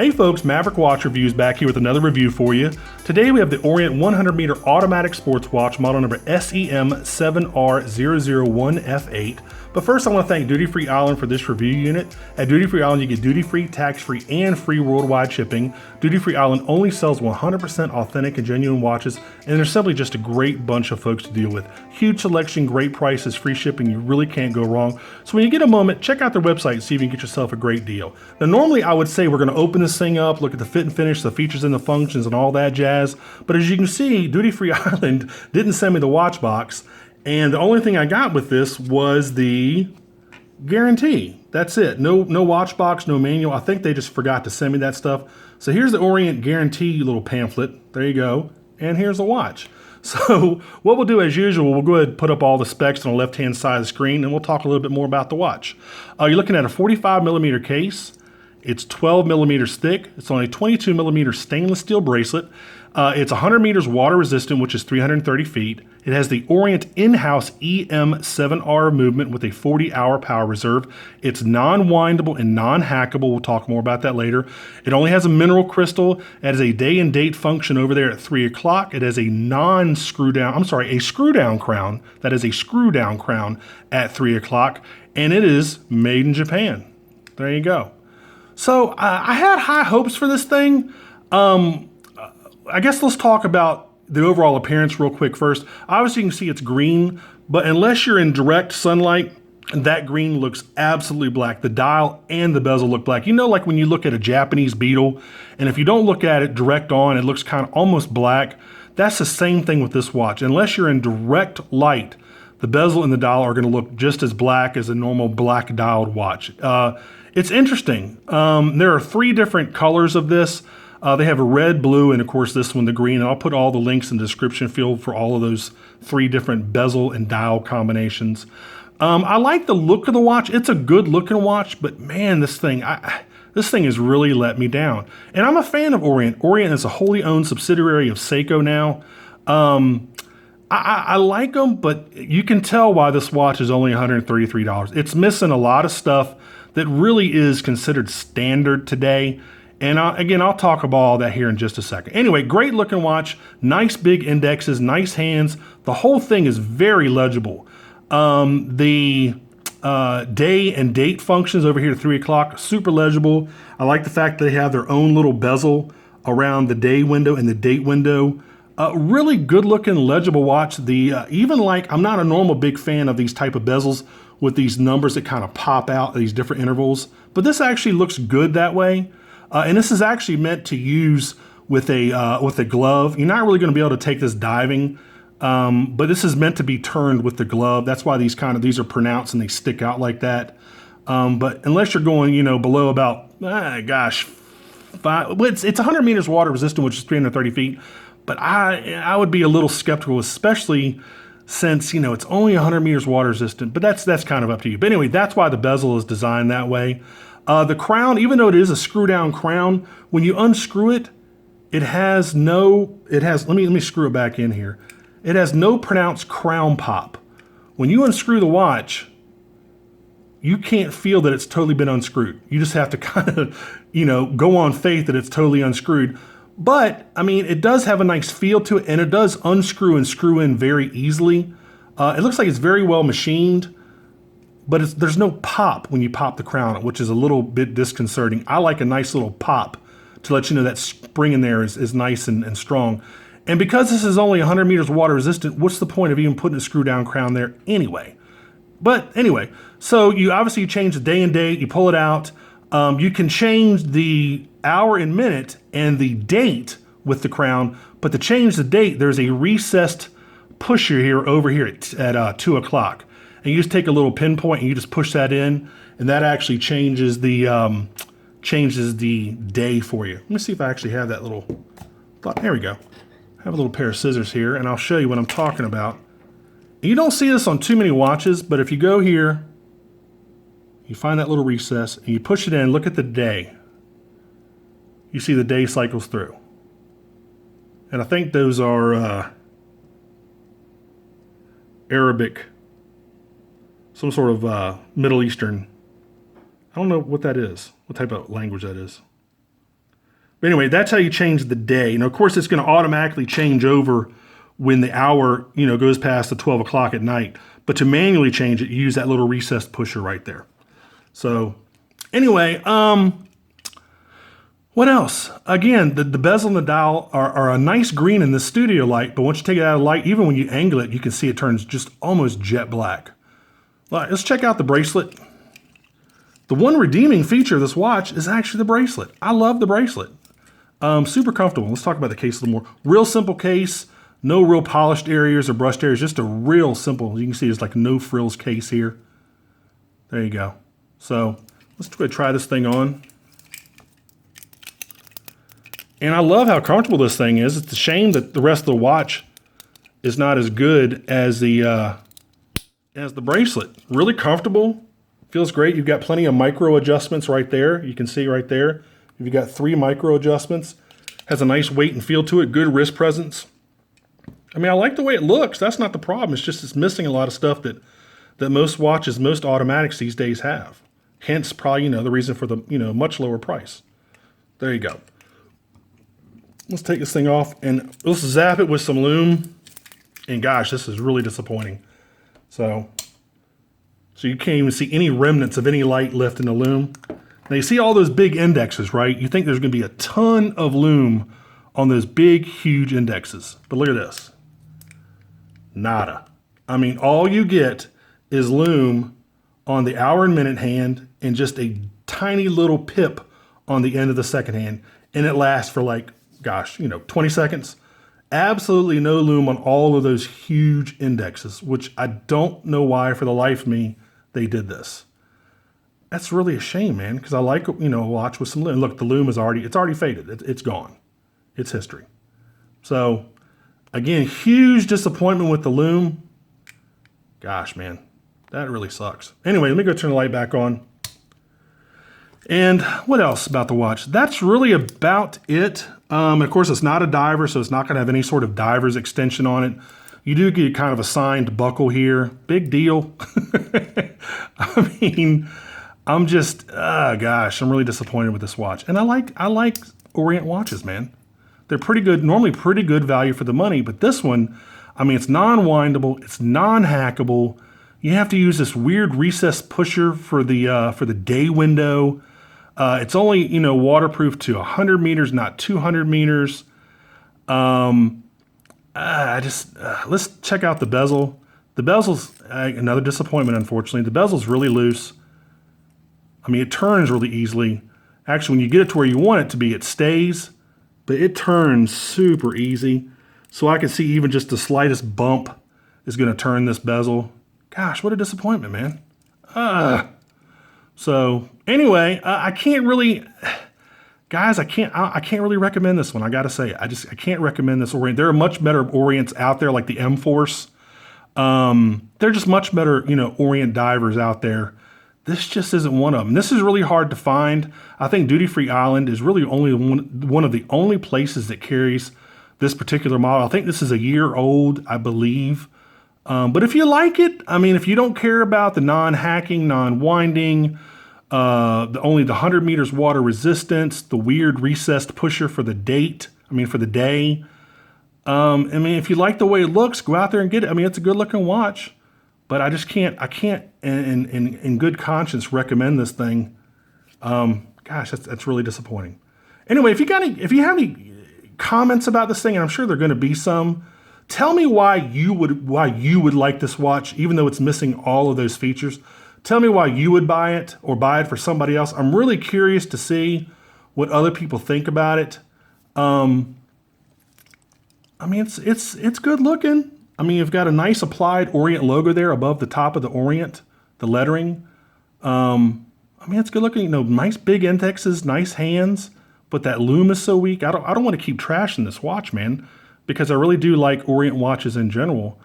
Hey folks, Maverick Watch Reviews back here with another review for you. Today we have the Orient 100 meter automatic sports watch, model number SEM7R001F8. But first I want to thank Duty Free Island for this review unit. At Duty Free Island you get duty free, tax free, and free worldwide shipping. Duty Free Island only sells 100% authentic and genuine watches, and they're simply just a great bunch of folks to deal with. Huge selection, great prices, free shipping, you really can't go wrong. So when you get a moment, check out their website and see if you can get yourself a great deal. Now normally I would say we're going to open this thing up, look at the fit and finish, the features and the functions and all that jazz. But as you can see, Duty Free Island didn't send me the watch box. And the only thing I got with this was the guarantee. That's it. No watch box, no manual. I think they just forgot to send me that stuff. So here's the Orient guarantee little pamphlet. There you go. And here's the watch. So what we'll do as usual, we'll go ahead and put up all the specs on the left-hand side of the screen and we'll talk a little bit more about the watch. You're looking at a 45mm case. It's 12mm thick. It's on a 22mm stainless steel bracelet. It's 100 meters water resistant, which is 330 feet. It has the Orient in-house EM7R movement with a 40-hour power reserve. It's non-windable and non-hackable. We'll talk more about that later. It only has a mineral crystal. It has a day and date function over there at 3 o'clock. It has a a screw down crown. That is a screw down crown at 3 o'clock. And it is made in Japan. There you go. So I had high hopes for this thing. I guess let's talk about the overall appearance real quick first. Obviously you can see it's green, but unless you're in direct sunlight, that green looks absolutely black. The dial and the bezel look black. You know, like when you look at a Japanese beetle, and if you don't look at it direct on, it looks kind of almost black. That's the same thing with this watch. Unless you're in direct light, the bezel and the dial are gonna look just as black as a normal black dialed watch. It's interesting. There are 3 different colors of this. They have a red, blue, and of course this one, the green. And I'll put all the links in the description field for all of those 3 different bezel and dial combinations. I like the look of the watch. It's a good looking watch, but man, this thing has really let me down. And I'm a fan of Orient. Orient is a wholly owned subsidiary of Seiko now. I like them, but you can tell why this watch is only $133. It's missing a lot of stuff that really is considered standard today. And again, I'll talk about all that here in just a second. Anyway, great looking watch, nice big indexes, nice hands. The whole thing is very legible. The day and date functions over here at 3 o'clock, super legible. I like the fact that they have their own little bezel around the day window and the date window. Really good looking legible watch. Even like, I'm not a normal big fan of these type of bezels with these numbers that kind of pop out at these different intervals, but this actually looks good that way. And this is actually meant to use with a glove. You're not really going to be able to take this diving, but this is meant to be turned with the glove. That's why these are pronounced and they stick out like that. But unless you're going, below about, it's 100 meters water resistant, which is 330 feet. But I would be a little skeptical, especially since, it's only 100 meters water resistant, but that's kind of up to you. But anyway, that's why the bezel is designed that way. The crown, even though it is a screw down crown, when you unscrew it, let me screw it back in here. It has no pronounced crown pop. When you unscrew the watch, you can't feel that it's totally been unscrewed. You just have to kind of, go on faith that it's totally unscrewed. But, it does have a nice feel to it, and it does unscrew and screw in very easily. It looks like it's very well machined, but there's no pop when you pop the crown, which is a little bit disconcerting. I like a nice little pop to let you know that spring in there is nice and strong. And because this is only 100 meters water resistant, what's the point of even putting a screw down crown there anyway? But anyway, so you obviously change the day and date, you pull it out. You can change the hour and minute and the date with the crown, but to change the date, there's a recessed pusher here over here at 2 o'clock. And you just take a little pinpoint and you just push that in, and that actually changes the day for you. Let me see if I actually have that little, there we go. I have a little pair of scissors here, and I'll show you what I'm talking about. And you don't see this on too many watches, but if you go here, you find that little recess, and you push it in, look at the day. You see the day cycles through. And I think those are Arabic, some sort of Middle Eastern. I don't know what that is, what type of language that is. But anyway, that's how you change the day. Now, of course, it's going to automatically change over when the hour, goes past the 12 o'clock at night. But to manually change it, you use that little recessed pusher right there. So anyway, what else? Again, the bezel and the dial are a nice green in the studio light, but once you take it out of light, even when you angle it, you can see it turns just almost jet black. All right, let's check out the bracelet. The one redeeming feature of this watch is actually the bracelet. I love the bracelet. Super comfortable. Let's talk about the case a little more. Real simple case, no real polished areas or brushed areas, just a real simple, you can see it's like no frills case here. There you go. So let's go try this thing on. And I love how comfortable this thing is. It's a shame that the rest of the watch is not as good as the bracelet. Really comfortable, feels great. You've got plenty of micro adjustments right there. You can see right there. You've got 3 micro adjustments. Has a nice weight and feel to it. Good wrist presence. I mean, I like the way it looks. That's not the problem. It's just it's missing a lot of stuff that most watches, most automatics these days have. Hence, probably, the reason for the, much lower price. There you go. Let's take this thing off and let's zap it with some lume. And gosh, this is really disappointing. So you can't even see any remnants of any light left in the lume. Now you see all those big indexes, right? You think there's going to be a ton of lume on those big, huge indexes. But look at this. Nada. I mean, all you get is lume on the hour and minute hand and just a tiny little pip on the end of the second hand. And it lasts for like, gosh, 20 seconds. Absolutely no lume on all of those huge indexes, which I don't know why for the life of me they did this. That's really a shame, man, because I like, a watch with some lume. Look, the lume is already faded. It's gone. It's history. So again, huge disappointment with the lume. Gosh, man, that really sucks. Anyway, let me go turn the light back on. And what else about the watch? That's really about it. Of course, it's not a diver, so it's not going to have any sort of diver's extension on it. You do get kind of a signed buckle here. Big deal. I mean, I'm just, gosh, I'm really disappointed with this watch. And I like Orient watches, man. They're pretty good, normally pretty good value for the money, but this one, I mean, it's non-windable, it's non-hackable. You have to use this weird recessed pusher for the day window. It's only, waterproof to 100 meters, not 200 meters. Let's check out the bezel. The bezel's another disappointment, unfortunately. The bezel's really loose. I mean, it turns really easily. Actually, when you get it to where you want it to be, it stays, but it turns super easy. So I can see even just the slightest bump is going to turn this bezel. Gosh, what a disappointment, man. So anyway, I can't really, guys, I can't really recommend this one. I got to say, I can't recommend this Orient. There are much better Orients out there, like the M-Force. They're just much better, Orient divers out there. This just isn't one of them. This is really hard to find. I think Duty Free Island is really only one of the only places that carries this particular model. I think this is a year old, I believe. But if you like it, I mean, if you don't care about the non-hacking, non-winding, only the 100 meters water resistance, the weird recessed pusher for the for the day. I mean, if you like the way it looks, go out there and get it. I mean, it's a good looking watch, but I can't in good conscience recommend this thing. Gosh, that's really disappointing. Anyway, if you have any comments about this thing, and I'm sure there are going to be some, tell me why you would like this watch, even though it's missing all of those features. Tell me why you would buy it or buy it for somebody else. I'm really curious to see what other people think about it. I mean, it's good looking. I mean, you've got a nice applied Orient logo there above the top of the Orient, the lettering. I mean, it's good looking. Nice big indexes, nice hands, but that lume is so weak. I don't want to keep trashing this watch, man, because I really do like Orient watches in general.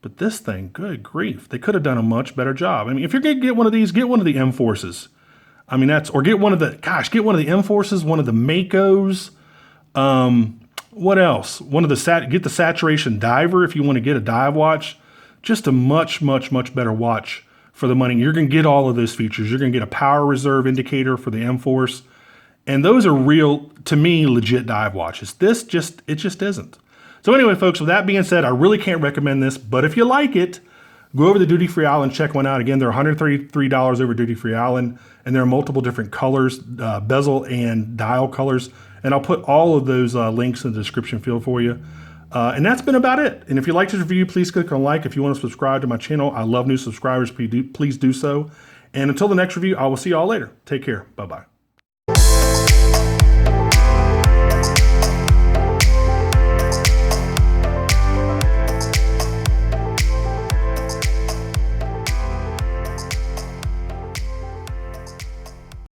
But this thing, good grief, they could have done a much better job. I mean, if you're going to get one of these, get one of the M-Forces. I mean, get one of the M-Forces, one of the Makos. What else? Get the Saturation Diver if you want to get a dive watch. Just a much, much, much better watch for the money. You're going to get all of those features. You're going to get a power reserve indicator for the M-Force. And those are real, to me, legit dive watches. It just isn't. So anyway, folks, with that being said, I really can't recommend this, but if you like it, go over to Duty Free Aisle and check one out. Again, they're $133 over Duty Free Aisle, and there are multiple different colors, bezel and dial colors. And I'll put all of those links in the description field for you. And that's been about it. And if you like this review, please click on like. If you want to subscribe to my channel, I love new subscribers. Please do so. And until the next review, I will see you all later. Take care. Bye-bye.